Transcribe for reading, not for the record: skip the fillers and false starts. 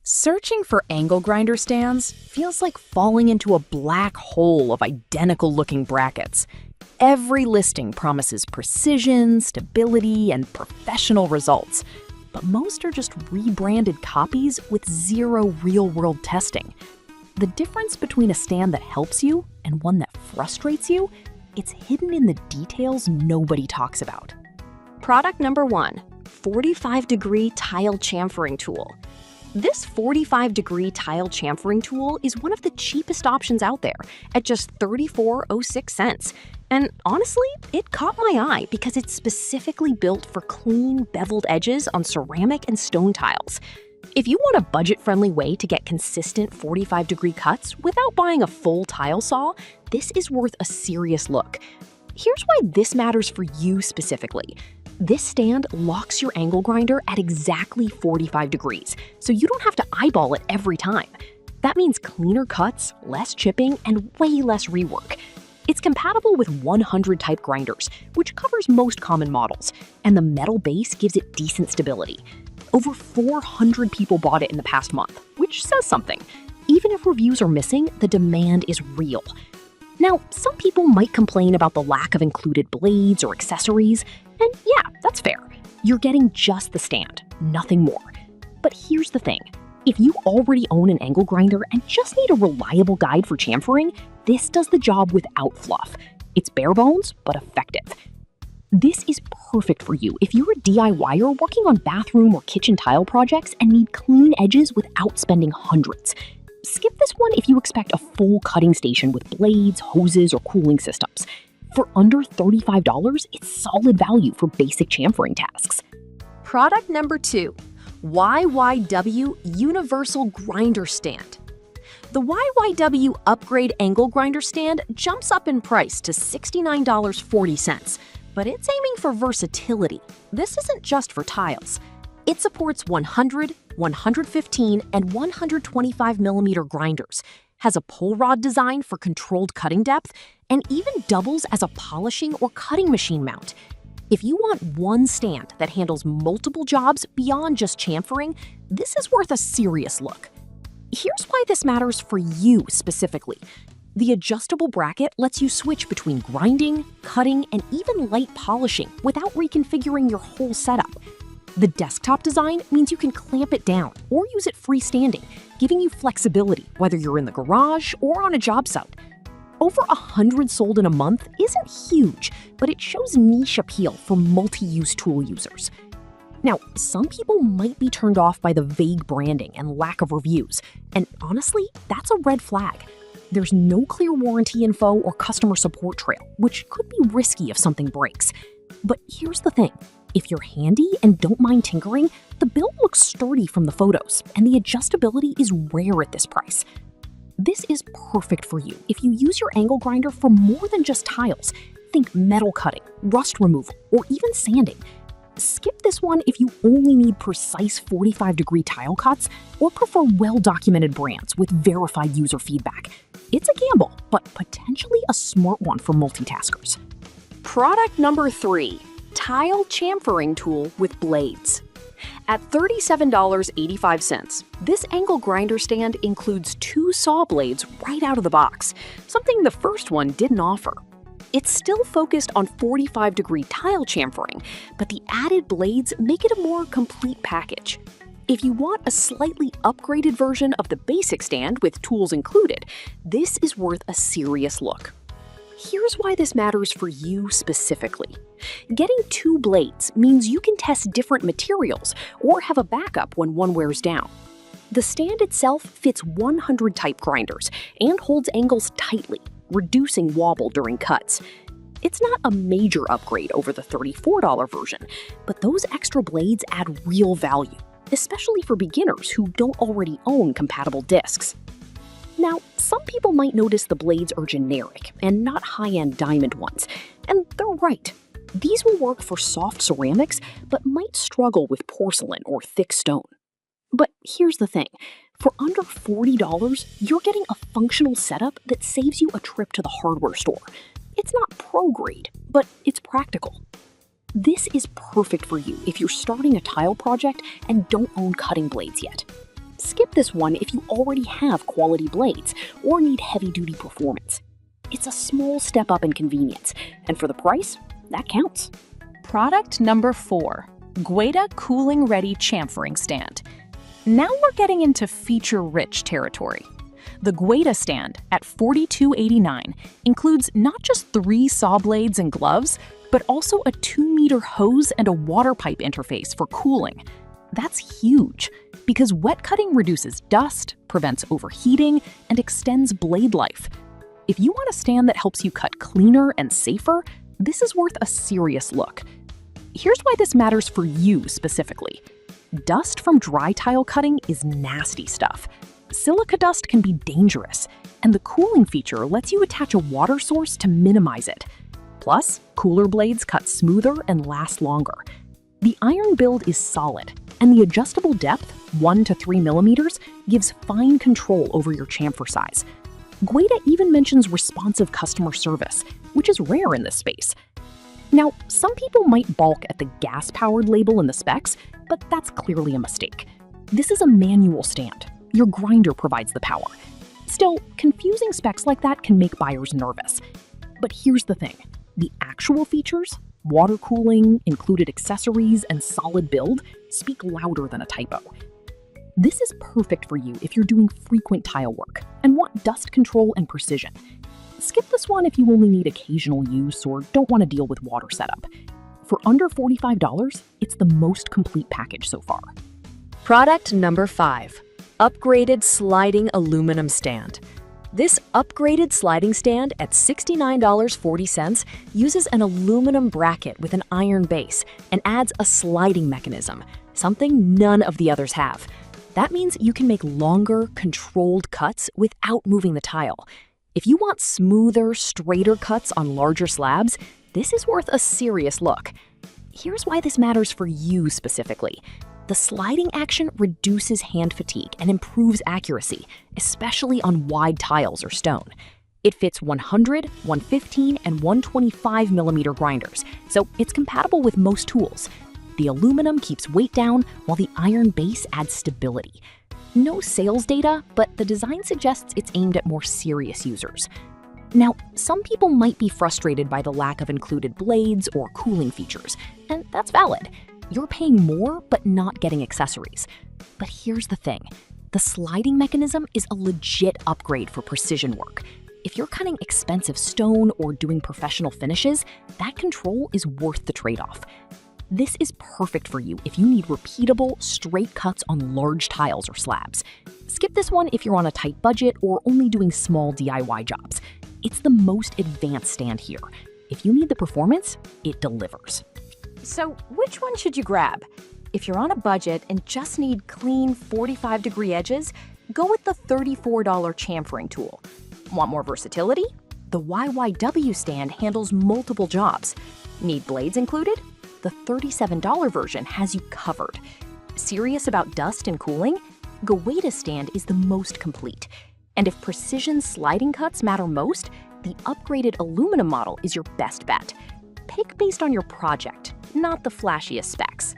Searching for angle grinder stands feels like falling into a black hole of identical-looking brackets. Every listing promises precision, stability, and professional results, but most are just rebranded copies with zero real-world testing. The difference between a stand that helps you and one that frustrates you, it's hidden in the details nobody talks about. Product number 1, 45-degree tile chamfering tool. This 45-degree tile chamfering tool is one of the cheapest options out there at just 34.06 cents. And honestly, it caught my eye because it's specifically built for clean, beveled edges on ceramic and stone tiles. If you want a budget-friendly way to get consistent 45-degree cuts without buying a full tile saw, this is worth a serious look. Here's why this matters for you specifically. This stand locks your angle grinder at exactly 45 degrees, so you don't have to eyeball it every time. That means cleaner cuts, less chipping, and way less rework. It's compatible with 100 type grinders, which covers most common models, and the metal base gives it decent stability. Over 400 people bought it in the past month, which says something. Even if reviews are missing, the demand is real. Now, some people might complain about the lack of included blades or accessories, and yeah, that's fair. You're getting just the stand, nothing more. But here's the thing. If you already own an angle grinder and just need a reliable guide for chamfering, this does the job without fluff. It's bare bones, but effective. This is perfect for you if you're a DIYer working on bathroom or kitchen tile projects and need clean edges without spending hundreds. Skip this one if you expect a full cutting station with blades, hoses, or cooling systems. For under $35, it's solid value for basic chamfering tasks. Product number 2, YYW Universal Grinder Stand. The YYW Upgrade Angle Grinder Stand jumps up in price to $69.40, but it's aiming for versatility. This isn't just for tiles. It supports 100, 115, and 125 millimeter grinders, has a pull rod design for controlled cutting depth, and even doubles as a polishing or cutting machine mount. If you want one stand that handles multiple jobs beyond just chamfering, this is worth a serious look. Here's why this matters for you specifically. The adjustable bracket lets you switch between grinding, cutting, and even light polishing without reconfiguring your whole setup. The desktop design means you can clamp it down or use it freestanding, giving you flexibility whether you're in the garage or on a job site. Over 100 sold in a month isn't huge, but it shows niche appeal for multi-use tool users. Now, some people might be turned off by the vague branding and lack of reviews, and honestly, that's a red flag. There's no clear warranty info or customer support trail, which could be risky if something breaks. But here's the thing. If you're handy and don't mind tinkering, the build looks sturdy from the photos, and the adjustability is rare at this price. This is perfect for you if you use your angle grinder for more than just tiles. Think metal cutting, rust removal, or even sanding. Skip this one if you only need precise 45-degree tile cuts or prefer well-documented brands with verified user feedback. It's a gamble, but potentially a smart one for multitaskers. Product number 3, Tile Chamfering Tool with Blades. At $37.85, this angle grinder stand includes 2 saw blades right out of the box, something the first one didn't offer. It's still focused on 45-degree tile chamfering, but the added blades make it a more complete package. If you want a slightly upgraded version of the basic stand with tools included, this is worth a serious look. Here's why this matters for you specifically. Getting 2 blades means you can test different materials or have a backup when one wears down. The stand itself fits 100 type grinders and holds angles tightly, reducing wobble during cuts. It's not a major upgrade over the $34 version, but those extra blades add real value, especially for beginners who don't already own compatible discs. Now, some people might notice the blades are generic and not high-end diamond ones, and they're right. These will work for soft ceramics, but might struggle with porcelain or thick stone. But here's the thing. For under $40, you're getting a functional setup that saves you a trip to the hardware store. It's not pro-grade, but it's practical. This is perfect for you if you're starting a tile project and don't own cutting blades yet. Skip this one if you already have quality blades or need heavy-duty performance. It's a small step up in convenience, and for the price, that counts. Product number 4, Gueda Cooling Ready Chamfering Stand. Now we're getting into feature-rich territory. The Gueda stand at $42.89 includes not just 3 saw blades and gloves, but also a 2-meter hose and a water pipe interface for cooling. That's huge, because wet cutting reduces dust, prevents overheating, and extends blade life. If you want a stand that helps you cut cleaner and safer, this is worth a serious look. Here's why this matters for you specifically. Dust from dry tile cutting is nasty stuff. Silica dust can be dangerous, and the cooling feature lets you attach a water source to minimize it. Plus, cooler blades cut smoother and last longer. The iron build is solid, and the adjustable depth, 1 to 3 millimeters, gives fine control over your chamfer size. Gueda even mentions responsive customer service, which is rare in this space. Now, some people might balk at the gas-powered label in the specs, but that's clearly a mistake. This is a manual stand. Your grinder provides the power. Still, confusing specs like that can make buyers nervous. But here's the thing. The actual features, water cooling, included accessories, and solid build, speak louder than a typo. This is perfect for you if you're doing frequent tile work and want dust control and precision. Skip this one if you only need occasional use or don't want to deal with water setup. For under $45, it's the most complete package so far. Product number 5, upgraded sliding aluminum stand. This upgraded sliding stand at $69.40 uses an aluminum bracket with an iron base and adds a sliding mechanism, something none of the others have. That means you can make longer, controlled cuts without moving the tile. If you want smoother, straighter cuts on larger slabs, this is worth a serious look. Here's why this matters for you specifically. The sliding action reduces hand fatigue and improves accuracy, especially on wide tiles or stone. It fits 100, 115, and 125 millimeter grinders, so it's compatible with most tools. The aluminum keeps weight down while the iron base adds stability. No sales data, but the design suggests it's aimed at more serious users. Now, some people might be frustrated by the lack of included blades or cooling features, and that's valid. You're paying more, but not getting accessories. But here's the thing. The sliding mechanism is a legit upgrade for precision work. If you're cutting expensive stone or doing professional finishes, that control is worth the trade-off. This is perfect for you if you need repeatable, straight cuts on large tiles or slabs. Skip this one if you're on a tight budget or only doing small DIY jobs. It's the most advanced stand here. If you need the performance, it delivers. So, which one should you grab? If you're on a budget and just need clean 45-degree edges, go with the $34 chamfering tool. Want more versatility? The YYW stand handles multiple jobs. Need blades included? The $37 version has you covered. Serious about dust and cooling? Gueda stand is the most complete. And if precision sliding cuts matter most, the upgraded aluminum model is your best bet. Pick based on your project, not the flashiest specs.